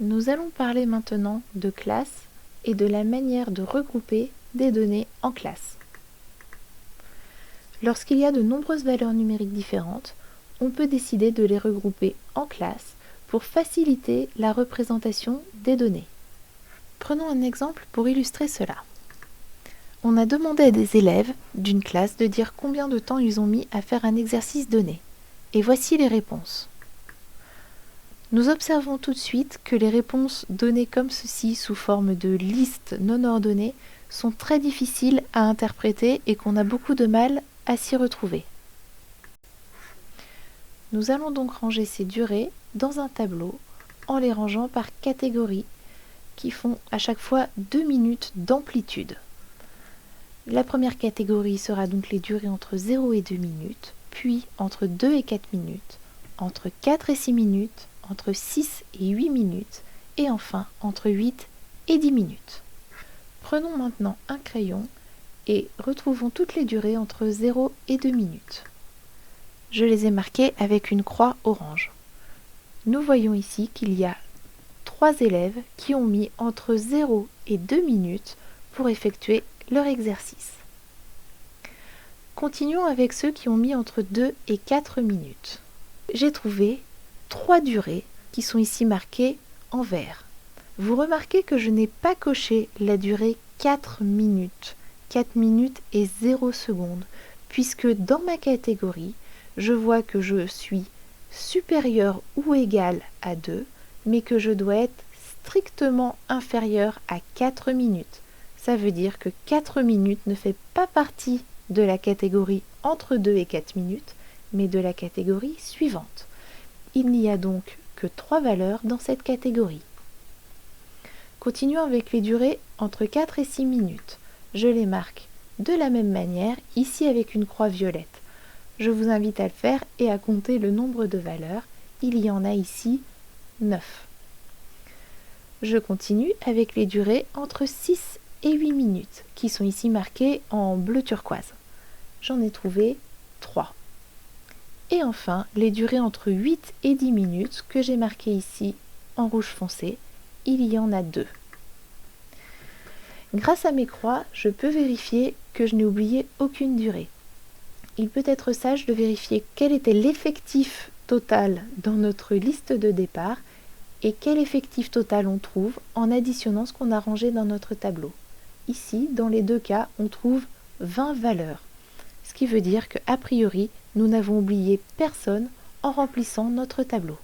Nous allons parler maintenant de classe et de la manière de regrouper des données en classe. Lorsqu'il y a de nombreuses valeurs numériques différentes, on peut décider de les regrouper en classes pour faciliter la représentation des données. Prenons un exemple pour illustrer cela. On a demandé à des élèves d'une classe de dire combien de temps ils ont mis à faire un exercice donné. Et voici les réponses. Nous observons tout de suite que les réponses données comme ceci sous forme de listes non ordonnées sont très difficiles à interpréter et qu'on a beaucoup de mal à s'y retrouver. Nous allons donc ranger ces durées dans un tableau en les rangeant par catégorie qui font à chaque fois 2 minutes d'amplitude. La première catégorie sera donc les durées entre 0 et 2 minutes, puis entre 2 et 4 minutes, entre 4 et 6 minutes, entre 6 et 8 minutes, et enfin entre 8 et 10 minutes. Prenons maintenant un crayon et retrouvons toutes les durées entre 0 et 2 minutes. Je les ai marquées avec une croix orange. Nous voyons ici qu'il y a 3 élèves qui ont mis entre 0 et 2 minutes pour effectuer leur exercice. Continuons avec ceux qui ont mis entre 2 et 4 minutes. J'ai trouvé 3 durées qui sont ici marquées en vert. Vous remarquez que je n'ai pas coché la durée 4 minutes. 4 minutes et 0 secondes, puisque dans ma catégorie, je vois que je suis supérieur ou égal à 2, mais que je dois être strictement inférieur à 4 minutes. Ça veut dire que 4 minutes ne fait pas partie de la catégorie entre 2 et 4 minutes, mais de la catégorie suivante. Il n'y a donc que 3 valeurs dans cette catégorie. Continuons avec les durées entre 4 et 6 minutes. Je les marque de la même manière, ici avec une croix violette. Je vous invite à le faire et à compter le nombre de valeurs. Il y en a ici 9. Je continue avec les durées entre 6 et 8 minutes, qui sont ici marquées en bleu turquoise. J'en ai trouvé 3. Et enfin, les durées entre 8 et 10 minutes, que j'ai marquées ici en rouge foncé, il y en a 2. Grâce à mes croix, je peux vérifier que je n'ai oublié aucune durée. Il peut être sage de vérifier quel était l'effectif total dans notre liste de départ et quel effectif total on trouve en additionnant ce qu'on a rangé dans notre tableau. Ici, dans les deux cas, on trouve 20 valeurs, ce qui veut dire qu'a priori, nous n'avons oublié personne en remplissant notre tableau.